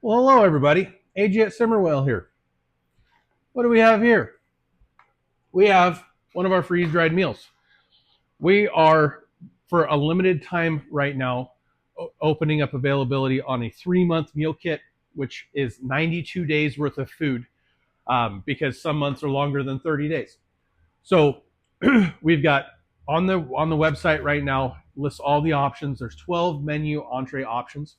Well, hello everybody. AJ at Simmerwell here. What do we have here? We have one of our freeze-dried meals. We are, for a limited time right now, opening up availability on a 3-month meal kit, which is 92 days worth of food, because some months are longer than 30 days. So we've got on the website right now lists all the options. There's 12 menu entree options,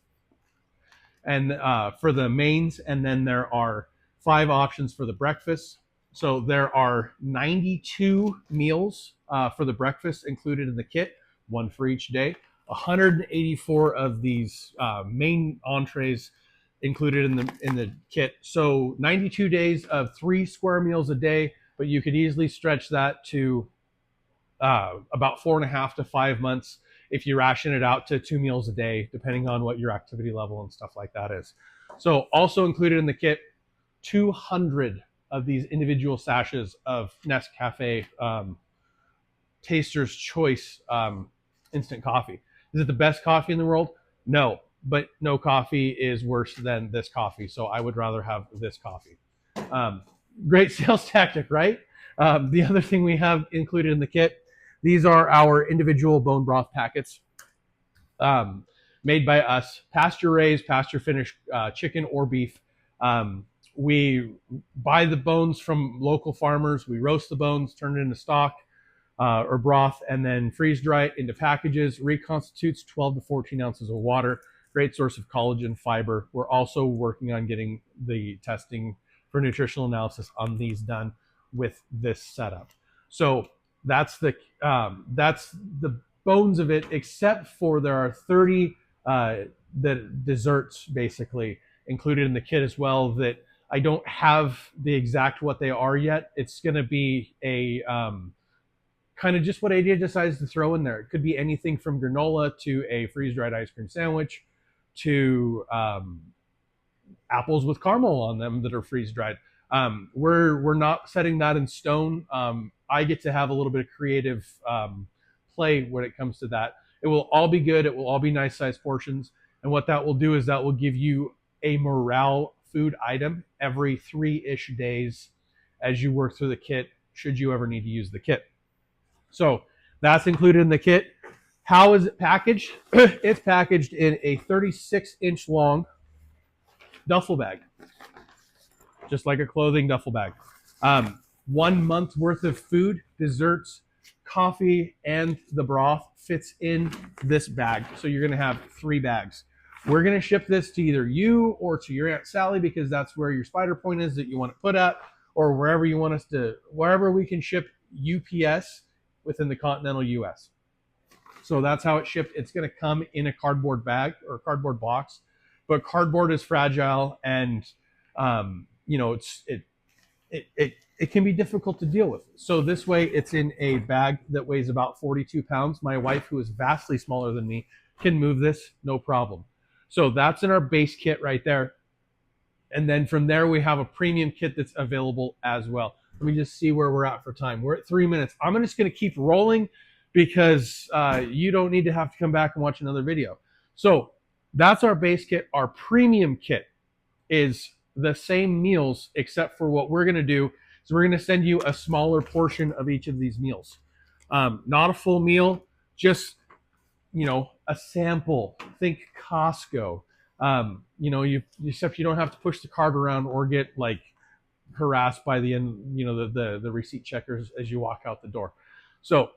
and for the mains, and then there are 5 options for the breakfast. So there are 92 meals for the breakfast included in the kit, one for each day. 184 of these main entrees included in the kit. So 92 days of 3 square meals a day, but you could easily stretch that to about 4.5 to 5 months if you ration it out to 2 meals a day, depending on what your activity level and stuff like that is. So also included in the kit, 200 of these individual sachets of Nescafe Taster's Choice instant coffee. Is it the best coffee in the world? No, but no coffee is worse than this coffee. So I would rather have this coffee. Um, Great sales tactic, right? The other thing we have included in the kit, these are our individual bone broth packets, made by us, pasture raised, pasture finished chicken or beef. We buy the bones from local farmers. We roast the bones, turn it into stock or broth, and then freeze dry it into packages. Reconstitutes 12 to 14 ounces of water. Great source of collagen, fiber. We're also working on getting the testing for nutritional analysis on these done with this setup. So that's the bones of it, except for there are 30 the desserts basically included in the kit as well that I don't have the exact what they are yet. It's going to be a kind of just what AJ decides to throw in there. It could be anything from granola to a freeze-dried ice cream sandwich to apples with caramel on them that are freeze-dried. We're not setting that in stone. I get to have a little bit of creative play when it comes to that. It will all be good. It will all be nice sized portions. And what that will do is that will give you a morale food item every 3-ish days as you work through the kit, should you ever need to use the kit. So that's included in the kit. How is it packaged? It's packaged in a 36-inch long duffel bag, just like a clothing duffel bag. 1 month worth of food, desserts, coffee, and the broth fits in this bag. So you're going to have 3 bags. We're going to ship this to either you or to your Aunt Sally, because that's where your spider point is that you want to put at, or wherever you want us to, wherever we can ship UPS within the continental US. So that's how it's shipped. It's going to come in a cardboard bag or cardboard box, but cardboard is fragile, and it can be difficult to deal with. So this way, it's in a bag that weighs about 42 pounds. My wife, who is vastly smaller than me, can move this no problem. So that's in our base kit right there. And then from there, we have a premium kit that's available as well. Let me just see where we're at for time. We're at 3 minutes. I'm just going to keep rolling because you don't need to have to come back and watch another video. So that's our base kit. Our premium kit is the same meals, except for what we're going to do is we're going to send you a smaller portion of each of these meals. Not a full meal, just a sample. Think Costco. Except you don't have to push the cart around or get like harassed by the receipt checkers as you walk out the door. So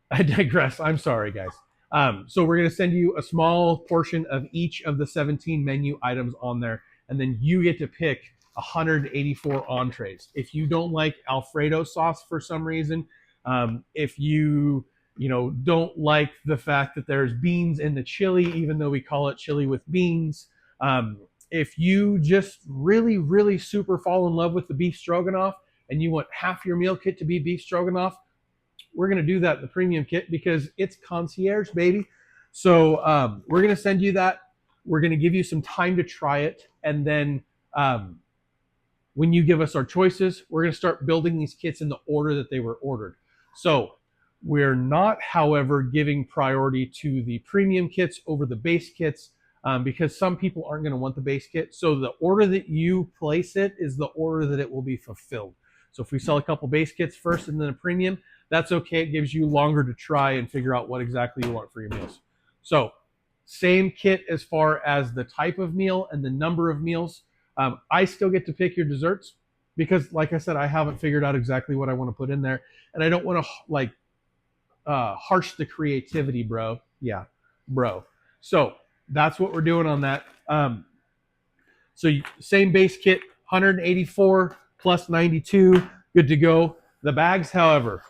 I digress. I'm sorry, guys. So we're going to send you a small portion of each of the 17 menu items on there, and then you get to pick 184 entrees. If you don't like Alfredo sauce for some reason, if you don't like the fact that there's beans in the chili, even though we call it chili with beans, if you just really, really super fall in love with the beef stroganoff and you want half your meal kit to be beef stroganoff, we're going to do that in the premium kit because it's concierge, baby. So we're going to send you that. We're going to give you some time to try it. And then when you give us our choices, we're going to start building these kits in the order that they were ordered. So we're not, however, giving priority to the premium kits over the base kits. because some people aren't going to want the base kit. So the order that you place it is the order that it will be fulfilled. So if we sell a couple base kits first and then a premium, that's okay. It gives you longer to try and figure out what exactly you want for your meals. So same kit as far as the type of meal and the number of meals. I still get to pick your desserts because, like I said, I haven't figured out exactly what I want to put in there, and I don't want to like harsh the creativity, bro. Yeah, bro. So that's what we're doing on that. So same base kit, 184 plus 92, good to go. The bags, however,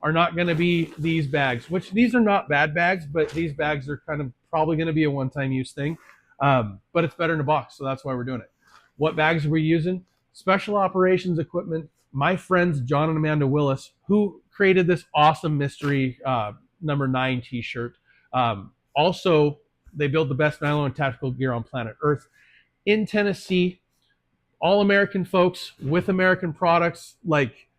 are not going to be these bags, which these are not bad bags, but these bags are kind of probably going to be a one-time use thing. But it's better in a box, so that's why we're doing it. What bags are we using? Special operations equipment. My friends John and Amanda Willis, who created this awesome mystery number 9 t-shirt. Also, they build the best nylon tactical gear on planet Earth in Tennessee. All American folks with American products, like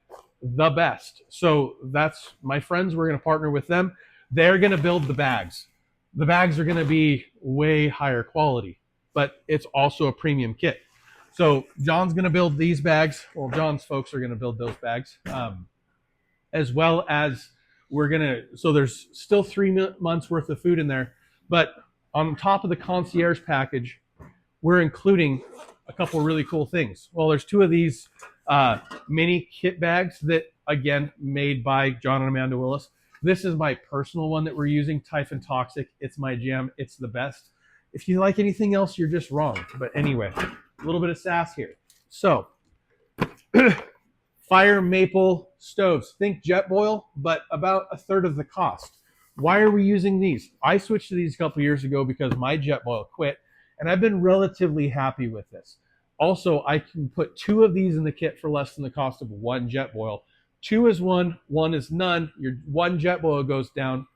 the best. So that's my friends. We're going to partner with them. They're going to build the bags. The bags are going to be way higher quality, but it's also a premium kit. So John's going to build these bags. Well, John's folks are going to build those bags, as well as we're going to, so there's still 3 months worth of food in there, but on top of the concierge package, we're including a couple of really cool things. Well, there's 2 of these mini kit bags that, again, made by John and Amanda Willis. This is my personal one that we're using, Typhon Toxic. It's my jam. It's the best. If you like anything else, you're just wrong. But anyway, a little bit of sass here. So, fire maple stoves. Think Jetboil, but about a third of the cost. Why are we using these? I switched to these a couple years ago because my Jetboil quit, and I've been relatively happy with this. Also, I can put 2 of these in the kit for less than the cost of 1 Jetboil. 2 is 1, 1 is none. Your 1 Jetboil goes down.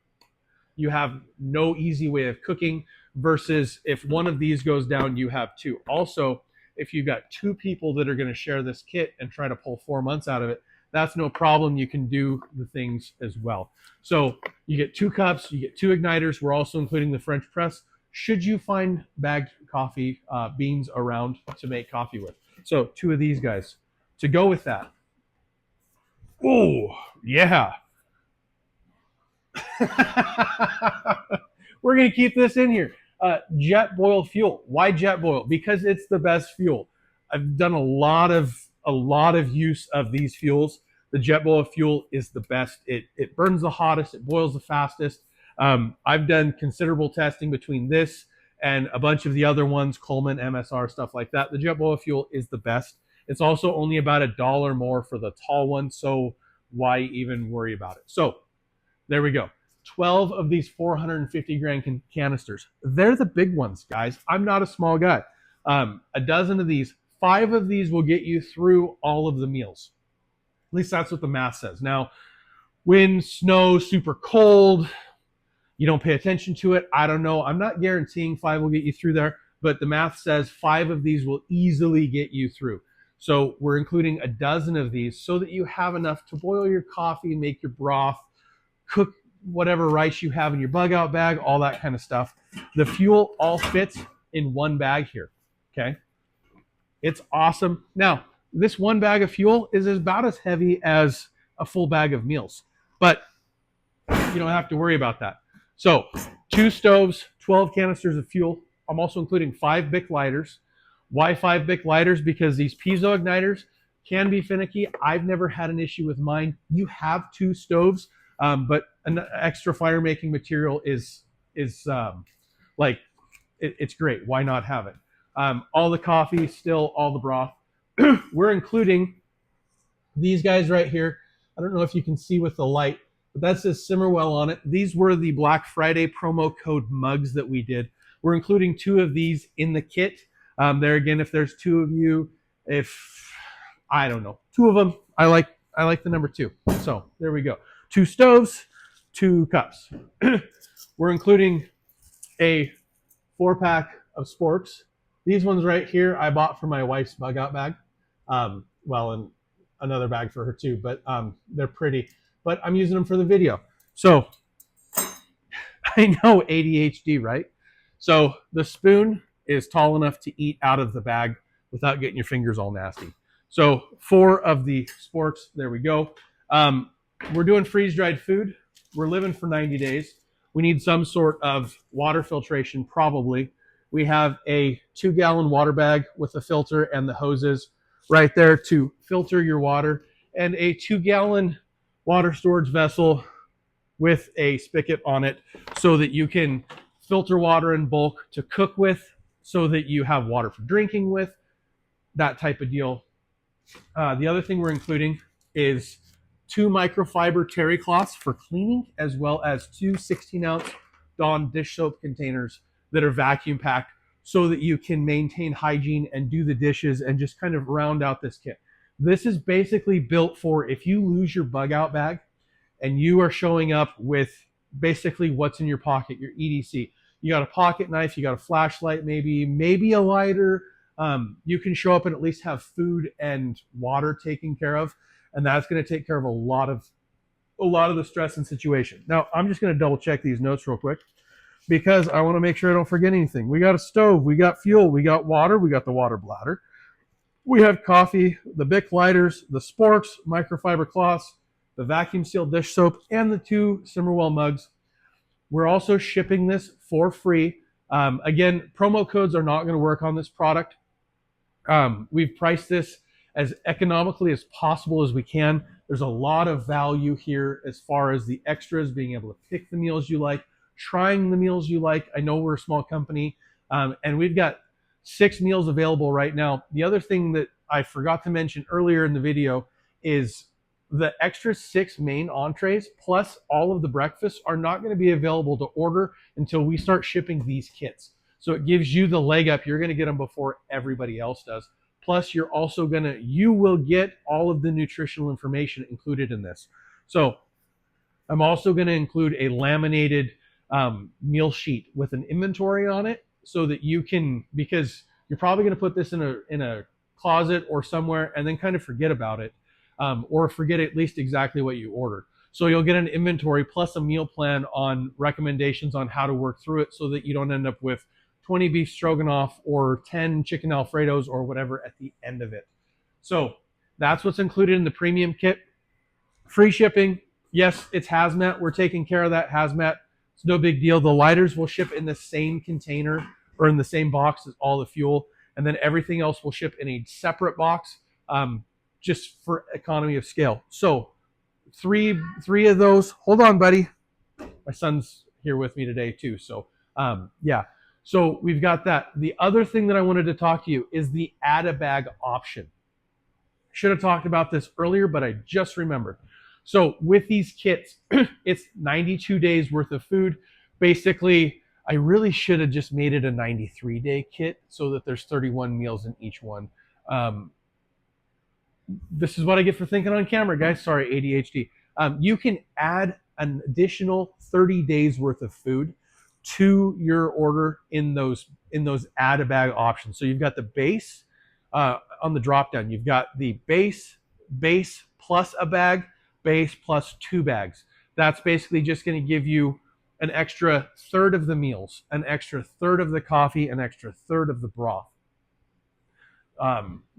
You have no easy way of cooking, versus if 1 of these goes down, you have 2. Also, if you've got 2 people that are going to share this kit and try to pull 4 months out of it, that's no problem. You can do the things as well. So you get 2 cups, you get 2 igniters. We're also including the French press, should you find bagged coffee beans around to make coffee with. So 2 of these guys to go with that. Oh, yeah. We're going to keep this in here. Jetboil fuel. Why Jetboil? Because it's the best fuel. I've done a lot of use of these fuels. The Jetboil fuel is the best. It burns the hottest. It boils the fastest. I've done considerable testing between this and a bunch of the other ones, Coleman, MSR, stuff like that. The Jetboil fuel is the best. It's also only about $1 more for the tall one, so why even worry about it? So there we go. 12 of these 450 gram canisters. They're the big ones, guys. I'm not a small guy. A dozen of these, 5 of these will get you through all of the meals. At least that's what the math says. Now, wind, snow, super cold, you don't pay attention to it. I don't know. I'm not guaranteeing 5 will get you through there, but the math says 5 of these will easily get you through. So we're including a dozen of these so that you have enough to boil your coffee, make your broth, cook whatever rice you have in your bug out bag, all that kind of stuff. The fuel all fits in 1 bag here, okay? It's awesome. Now, this 1 bag of fuel is about as heavy as a full bag of meals, but you don't have to worry about that. So 2 stoves, 12 canisters of fuel. I'm also including 5 Bic lighters. Why 5 Bic lighters? Because these piezo igniters can be finicky. I've never had an issue with mine. You have 2 stoves, but an extra fire making material is like, it's great. Why not have it? All the coffee, still all the broth. We're including these guys right here. I don't know if you can see with the light, but that says Simmerwell on it. These were the Black Friday promo code mugs that we did. We're including 2 of these in the kit. There again, if there's 2 of you, I don't know, 2 of them, I like the number 2. So there we go. 2 stoves, 2 cups. We're including a 4-pack of sporks. These ones right here I bought for my wife's bug out bag. Well, and another bag for her too, but they're pretty. But I'm using them for the video. So I know ADHD, right? So the spoon is tall enough to eat out of the bag without getting your fingers all nasty. So 4 of the sporks, there we go. We're doing freeze-dried food. We're living for 90 days. We need some sort of water filtration, probably. We have a 2-gallon water bag with a filter and the hoses right there to filter your water, and a 2-gallon water storage vessel with a spigot on it so that you can filter water in bulk to cook with, so that you have water for drinking with, that type of deal. The other thing we're including is 2 microfiber terry cloths for cleaning, as well as 2 16-ounce Dawn dish soap containers that are vacuum packed so that you can maintain hygiene and do the dishes and just kind of round out this kit. This is basically built for if you lose your bug out bag and you are showing up with basically what's in your pocket, your EDC. You got a pocket knife, you got a flashlight, maybe a lighter. You can show up and at least have food and water taken care of, and that's going to take care of a lot of the stress and situation. Now, I'm just going to double check these notes real quick because I want to make sure I don't forget anything. We got a stove, we got fuel, we got water, we got the water bladder. We have coffee, the Bic lighters, the sporks, microfiber cloths, the vacuum sealed dish soap, and the 2 Simmerwell mugs. We're also shipping this for free. Again, promo codes are not going to work on this product. We've priced this as economically as possible as we can. There's a lot of value here as far as the extras, being able to pick the meals you like, trying the meals you like. I know we're a small company, and we've got 6 meals available right now. The other thing that I forgot to mention earlier in the video is the extra 6 main entrees plus all of the breakfasts are not going to be available to order until we start shipping these kits. So it gives you the leg up. You're going to get them before everybody else does. Plus, you will get all of the nutritional information included in this. So I'm also going to include a laminated meal sheet with an inventory on it so that you can, because you're probably going to put this in a closet or somewhere and then kind of forget about it, or forget at least exactly what you ordered. So you'll get an inventory plus a meal plan on recommendations on how to work through it so that you don't end up with 20 beef stroganoff or 10 chicken Alfredos or whatever at the end of it. So that's what's included in the premium kit. Free shipping. Yes, it's hazmat. We're taking care of that hazmat. It's no big deal. The lighters will ship in the same container or in the same box as all the fuel. And then everything else will ship in a separate box, just for economy of scale. So three of those. Hold on, buddy. My son's here with me today too. So yeah. So we've got that. The other thing that I wanted to talk to you is the add a bag option. Should have talked about this earlier, but I just remembered. So with these kits, it's 92 days worth of food. Basically, I really should have just made it a 93-day kit so that there's 31 meals in each one. This is what I get for thinking on camera, guys. Sorry, ADHD. You can add an additional 30 days worth of food to your order in those add a bag options. So you've got the base on the drop down. You've got the base plus a bag, base plus 2 bags. That's basically just going to give you an extra third of the meals, an extra third of the coffee, an extra third of the broth,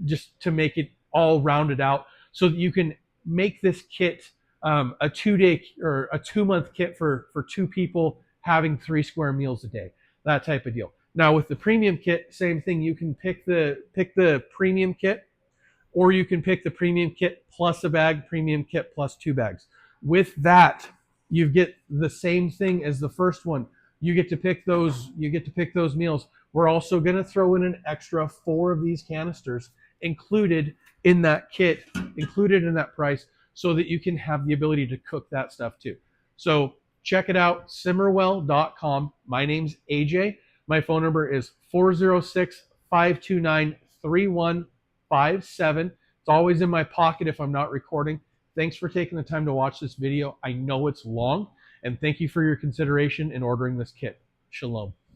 just to make it all rounded out so that you can make this kit a 2-day or a 2-month kit for 2 people having 3 square meals a day, that type of deal. Now with the premium kit, same thing. You can pick the premium kit, or you can pick the premium kit plus a bag, premium kit plus 2 bags. With that, you get the same thing as the first one. You get to pick those meals. We're also going to throw in an extra 4 of these canisters included in that kit, included in that price, so that you can have the ability to cook that stuff too. So check it out, simmerwell.com. My name's AJ. My phone number is 406-529-3157. It's always in my pocket if I'm not recording. Thanks for taking the time to watch this video. I know it's long, and thank you for your consideration in ordering this kit. Shalom.